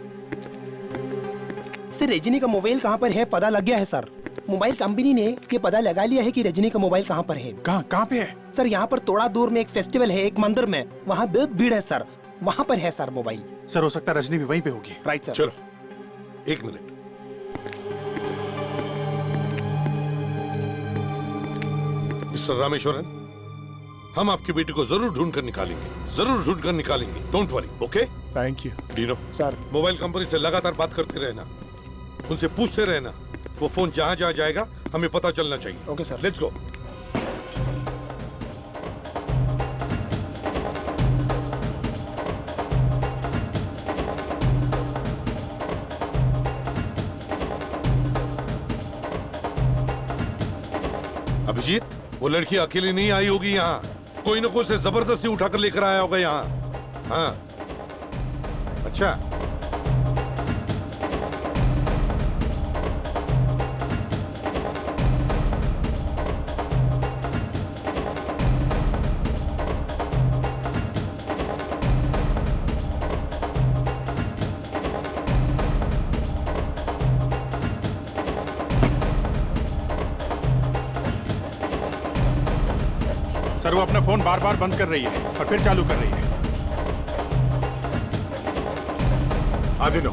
S14: वैसे रजनी का मोबाइल कहाँ पर है पता लग गया है सर। मोबाइल कंपनी ने ये पता लगा लिया है कि रजनी का मोबाइल कहाँ पर है।
S2: कहाँ पे है
S14: सर? यहाँ पर थोड़ा दूर में एक फेस्टिवल है, एक मंदिर में, वहाँ बहुत भीड़ है सर, वहाँ पर है सर मोबाइल।
S2: सर हो सकता है रजनी भी वहीं पे होगी।
S14: Right sir.
S1: चलो 1 मिनट। मिस्टर रामेश्वरन, हम आपकी बेटी को जरूर ढूंढ कर निकालेंगे, जरूर ढूंढ कर निकालेंगे। Don't worry, okay?
S19: Thank you.
S1: Dino
S14: sir,
S1: mobile company से लगातार बात करते रहना, उनसे पूछते रहना। वो फोन जहां जहां जाएगा हमें पता चलना चाहिए।
S14: Okay sir.
S1: Let's go. Abhijit, वो लड़की अकेली नहीं आई होगी यहाँ, कोई ना कोई से जबरदस्ती उठाकर लेकर आया होगा यहाँ। हाँ, अच्छा।
S2: सर वो अपना फोन बार बार बंद कर रही है और फिर चालू कर रही है।
S3: आदिनो,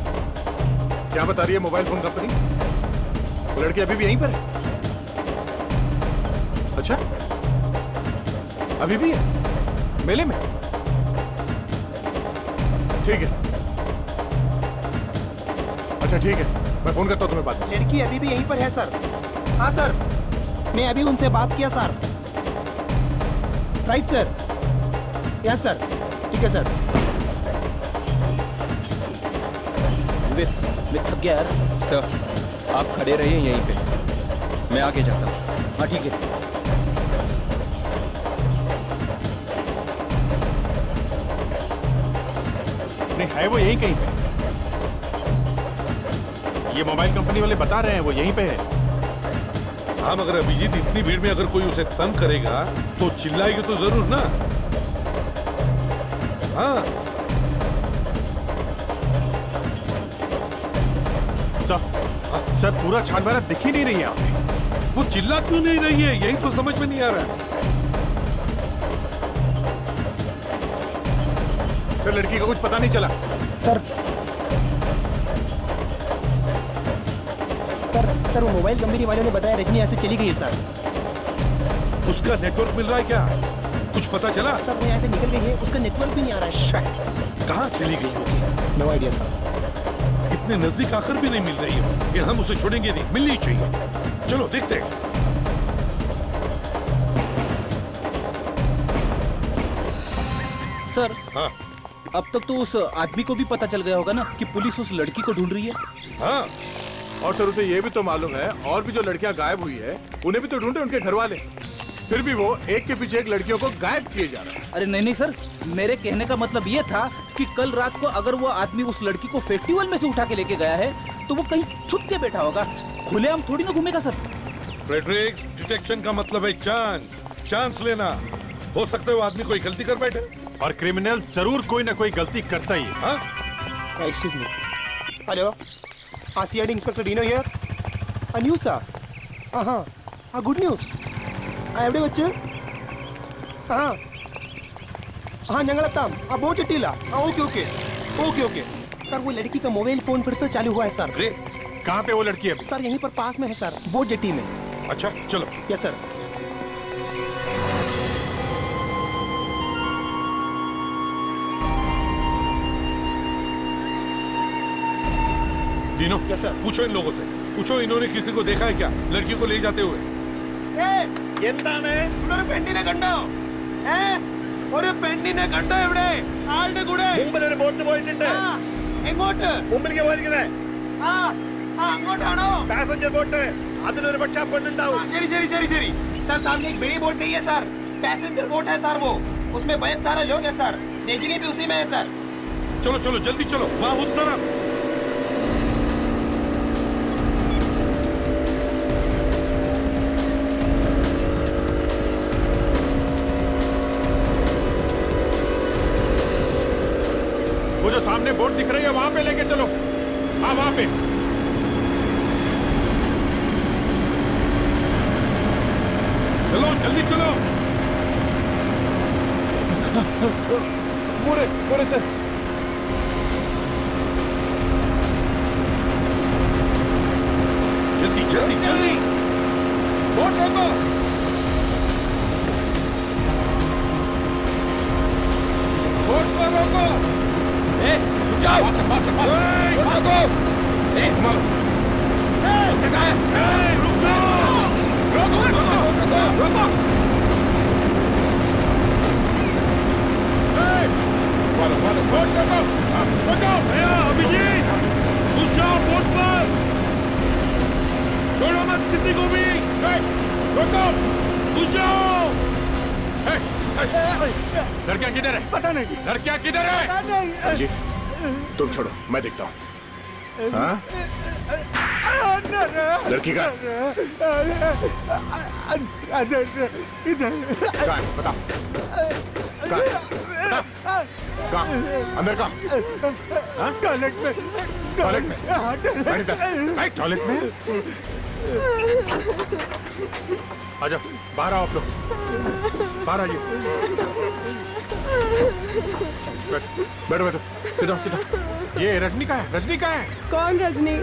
S3: क्या बता रही है मोबाइल फोन कंपनी? वो लड़की अभी भी यहीं पर है? अच्छा, अभी भी है मेले में? ठीक है, अच्छा ठीक है, मैं फोन करता हूँ तुम्हें बाद में।
S14: लड़की अभी भी यहीं पर है सर। हाँ सर, मैं अभी उनसे बात किया sir. Right sir, yes sir, ठीक है सर।
S7: मैं थक गया यार।
S6: सर आप खड़े रहिए यहीं पे, मैं आके जाता हूँ।
S7: हाँ ठीक है।
S2: नहीं है वो यहीं कहीं पे, ये मोबाइल कंपनी वाले बता रहे हैं वो यहीं पे है।
S1: हाँ, मगर अभिजीत इतनी भीड़ में अगर कोई उसे तंग करेगा तो चिल्लाएगी तो जरूर ना। हाँ
S2: सर पूरा छानमारा दिख ही नहीं रही है।
S1: वो चिल्ला क्यों नहीं रही है, यही तो समझ में नहीं आ रहा है।
S3: सर लड़की का कुछ पता नहीं चला।
S14: सर वो मोबाइल कंपनी वालों ने बताया रजनी ऐसे चली गई है सर।
S1: उसका नेटवर्क मिल रहा है क्या, कुछ पता चला?
S14: सर वो यहाँ से निकल गई है, उसका नेटवर्क भी नहीं आ रहा है।
S1: कहाँ चली गई होगी?
S14: No idea sir.
S1: इतने नजदीक आकर भी नहीं मिल रही है, ये हम उसे छोड़ेंगे नहीं, मिलनी चाहिए। चलो देखते हैं।
S7: सर
S1: हाँ,
S7: अब तक तो उस आदमी को भी पता चल गया होगा ना कि पुलिस उस लड़की को ढूंढ रही है।
S3: हाँ, और सर उसे ये भी तो मालूम है और भी जो लड़कियां गायब हुई है उन्हें भी तो ढूंढे उनके घर वाले, फिर भी वो एक के पीछे एक लड़कियों को गायब किए जा रहा है।
S7: अरे नहीं सर, मेरे कहने का मतलब ये था कि कल रात को अगर वो आदमी उस लड़की को फेस्टिवल में से उठा के लेके गया है तो वो कहीं छुप के बैठा होगा, खुलेआम थोड़ी ना घूमेगा सर।
S1: फ्रेडरिक, डिटेक्शन का मतलब है चांस लेना। हो सकता है वो आदमी कोई गलती कर बैठे,
S2: और क्रिमिनल जरूर कोई ना कोई गलती करता ही है।
S14: Excuse me, hello, CID inspector Dino here. News sir? हाँ गुड न्यूज. എവിടെ വെച്ച്? ഞങ്ങളെത്താം. बहुत चिट्टीला. ओके. सर वो लड़की का मोबाइल फोन फिर से चालू हुआ है सर.
S2: कहाँ पे वो लड़की है?
S14: सर यहीं पर पास में है सर, बोट जेट्टी में.
S1: अच्छा चलो.
S14: Yes sir.
S1: Dino, yes sir. पूछो इन लोगों से, पूछो इन्होंने किसी को देखा है क्या लड़की को ले जाते हुए?
S14: എന്താണ് ഒരു പെണ്ണിനെ കണ്ടോ? ഒരു പെണ്ണിനെ കണ്ടോ ഇവിടെ ആളുടെ കൂടെ?
S17: മുമ്പിൽ ഒരു ബോട്ട് പോയിട്ടുണ്ട്.
S14: എങ്ങോട്ട്?
S17: മുമ്പിലേക്ക് പോയിരിക്കണേ.
S14: അങ്ങോട്ടാണോ?
S17: Passenger boat. അതിലൊരു പക്ഷേ പെണ്ണുണ്ടാവും.
S14: ശരി. सर सामने एक बड़ी बोट गई है सर, पैसेंजर बोट है सर वो, उसमें बहुत सारे लोग हैं सर, नेजिनी भी उसी में है सर.
S1: चलो जल्दी चलो, वहाँ उस तरफ.
S2: वो जो सामने बोट दिख रही है वहां पे लेके चलो. हाँ वहां पे.
S1: चलो जल्दी चलो।
S19: मोरे मोरे से
S1: जल्दी जल्दी जल्दी।
S19: बोट रोको। बोट को रोको। जाओ। रोको।
S1: रुक जाओ।
S19: रोको। बोट रोको।
S1: अभिजीत घुस जाओ बोट पर। छोड़ो मत किसी को भी।
S19: रोको।
S1: घुस जाओ।
S2: लड़कियां किधर है?
S20: पता नहीं।
S2: लड़कियां किधर है?
S20: पता नहीं।
S3: जी तुम छोड़ो, मैं देखता हूँ। हाँ? लड़की का कहाँ है? बताओ। कहाँ? अंदर कहाँ?
S20: टॉयलेट में।
S3: टॉयलेट में? टॉयलेट में?
S2: आजा, बाहर आओ आप लोग। बाहर आइए। बैठो बैठो। Sit down. ये रजनी का है। रजनी का है।
S10: कौन रजनी?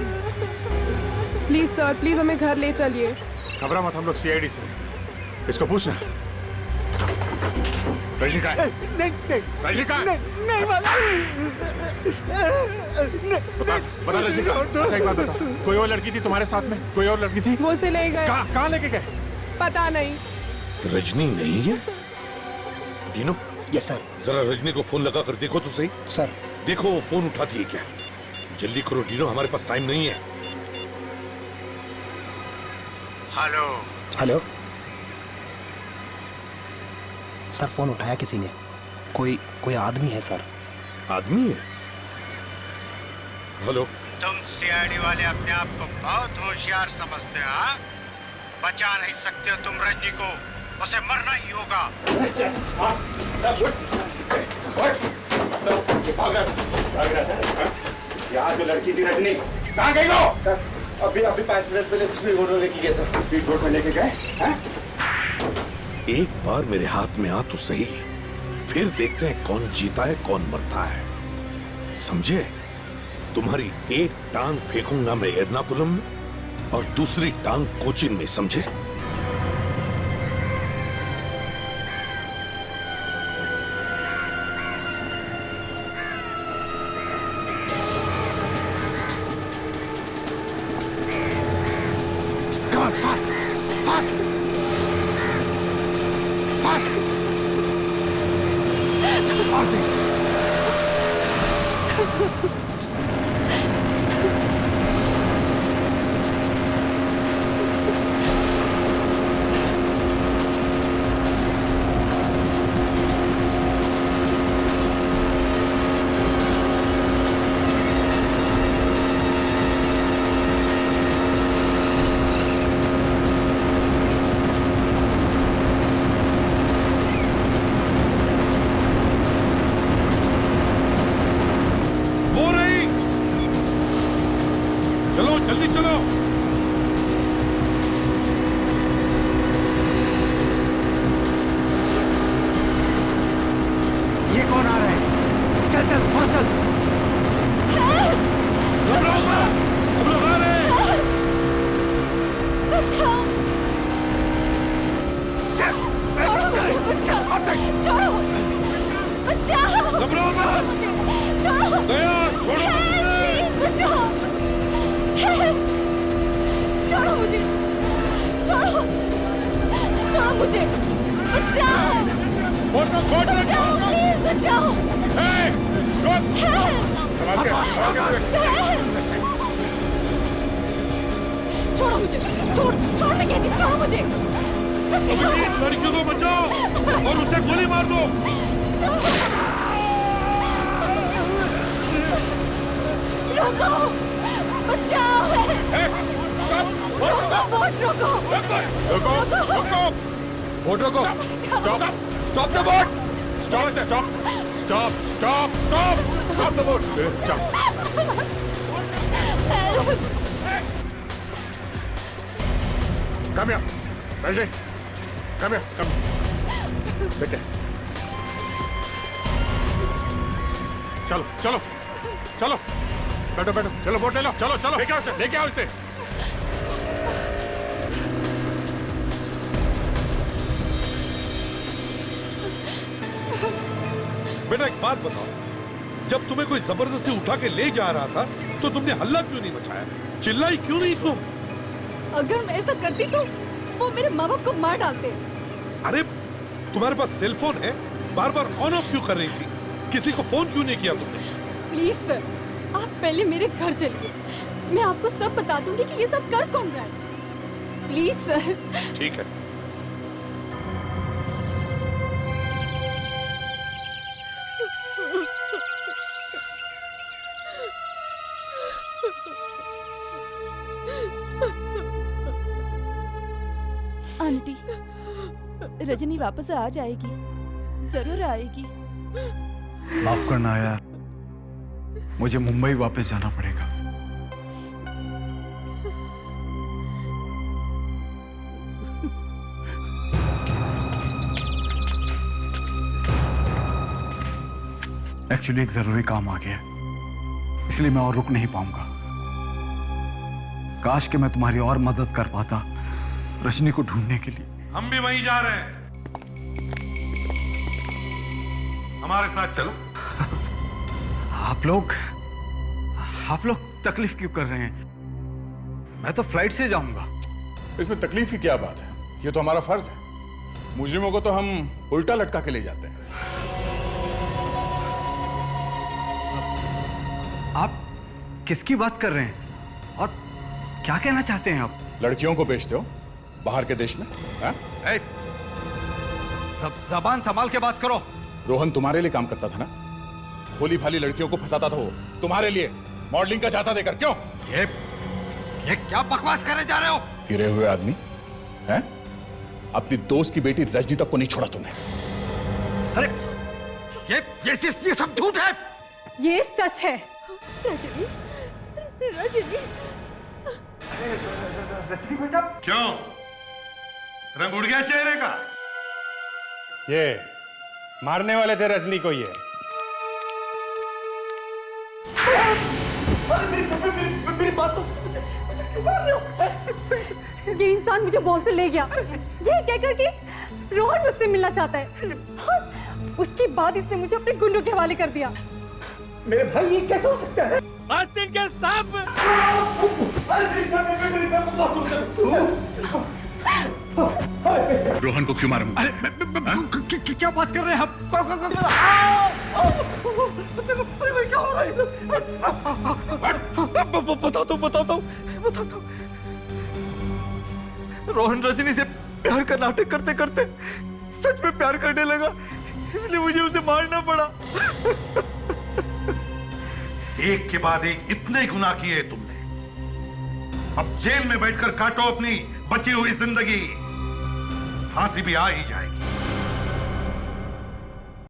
S10: प्लीज सर, प्लीज हमें घर ले चलिए।
S2: घबरा मत, हम लोग सीआईडी से। इसको पूछना।
S3: रजनी का है?
S20: नहीं।
S3: रजनी का है?
S20: नहीं वाला।
S2: बता रजनी का। अच्छा एक बात बता, कोई और लड़की थी तुम्हारे साथ में? कोई और लड़की थी?
S10: वो से ले गए।
S2: कहाँ लेके गए?
S10: पता नहीं।
S1: रजनी नहीं है? डीनो।
S14: Yes sir.
S1: जरा रजनी को फोन लगा कर देखो तो सही।
S14: सर।
S1: देखो वो फोन उठाती है क्या। जल्दी करो डीनो, हमारे पास टाइम नहीं है।
S3: हेलो।
S14: हेलो सर, फोन उठाया किसी ने? कोई आदमी है सर।
S1: आदमी है? हेलो।
S17: तुम सीआईडी वाले अपने आप को बहुत होशियार समझते हो, हाँ? बचा नहीं सकते हो तुम रजनी को, उसे मरना ही होगा।
S3: यहाँ जो लड़की थी रजनी, कहाँ गई वो? सर अभी 5 मिनट पहले स्पीड बोट में लेके गए सर। स्पीड बोट में लेके गए?
S1: एक बार मेरे हाथ में आ तो सही, फिर देखते हैं कौन जीता है कौन मरता है, समझे? तुम्हारी एक टांग फेंकूंगा मैं एर्नाकुलम में और दूसरी टांग कोचिन में, समझे? लड़कियों को बचाओ और उसे गोली मार दो।
S10: रोको, बचाओ। रोको,
S2: बोट रोको। Stop the boat. Stop the boat. Come here, Rajni.
S3: कम बेटे
S2: चलो चलो चलो बैठो बैठो चलो बोट ले लो चलो चलो लेके आओ इसे
S1: बेटा एक बात बताओ, जब तुम्हें कोई जबरदस्ती उठा के ले जा रहा था तो तुमने हल्ला क्यों नहीं मचाया? चिल्लाई क्यों नहीं तुम?
S10: अगर मैं ऐसा करती तो वो मेरे माँ बाप को मार डालते।
S1: अरे तुम्हारे पास सेल फोन है, बार बार ऑन ऑफ क्यों कर रही थी? किसी को फोन क्यों नहीं किया तुमने?
S10: प्लीज सर, आप पहले मेरे घर चलिए, मैं आपको सब बता दूंगी कि ये सब कर कौन रहा है। Please sir.
S1: ठीक है।
S13: आंटी, रजनी वापस आ जाएगी, जरूर आएगी।
S12: माफ करना यार, मुझे मुंबई वापस जाना पड़ेगा। एक्चुअली एक जरूरी काम आ गया, इसलिए मैं और रुक नहीं पाऊंगा। काश कि मैं तुम्हारी और मदद कर पाता रजनी को ढूंढने के लिए।
S1: हम भी वहीं जा रहे हैं, हमारे साथ चलो।
S12: आप लोग तकलीफ क्यों कर रहे हैं? मैं तो फ्लाइट से जाऊंगा।
S3: इसमें तकलीफ की क्या बात है? ये तो हमारा फर्ज है। मुजरिमों को तो हम उल्टा लटका के ले जाते हैं।
S12: आप किसकी बात कर रहे हैं और क्या कहना चाहते हैं आप?
S3: लड़कियों को बेचते हो बाहर के देश में?
S12: जबान संभाल के बात करो।
S3: रोहन तुम्हारे लिए काम करता था ना? भोली भाली लड़कियों को फंसाता था वो तुम्हारे लिए, मॉडलिंग का झांसा देकर। क्यों?
S12: ये क्या बकवास करे जा रहे हो?
S3: गिरे हुए आदमी हैं? अपनी दोस्त की बेटी रजनी तक को नहीं छोड़ा तुमने।
S12: अरे ये सब झूठ है।
S10: ये सच है। रजनी, रजनी,
S12: रजनी बेटा।
S1: क्यों, रंग उड़ गया चेहरे का?
S3: ये मारने वाले थे रजनी को। ये
S10: मेरी बात तो क्यों मार रहे हो? ये इंसान मुझे बॉल से ले गया, ये कहकर कि रोहन मुझसे मिलना चाहता है। उसके बाद इसने मुझे अपने गुंडों के हवाले कर दिया।
S14: मेरे भाई ये कैसे हो सकता है?
S11: आस्तीन के सांप।
S3: रोहन को क्यों मारूंगा?
S12: क्या बात कर रहे हैं आप?
S14: क्या हो रहा है? बता दो।
S19: रोहन रजनी से प्यार का नाटक करते करते सच में प्यार करने लगा, इसलिए मुझे उसे मारना पड़ा।
S1: एक के बाद एक इतने गुनाह किए तुमने, अब जेल में बैठकर काटो अपनी बची हुई जिंदगी। फांसी भी आ ही जाएगी।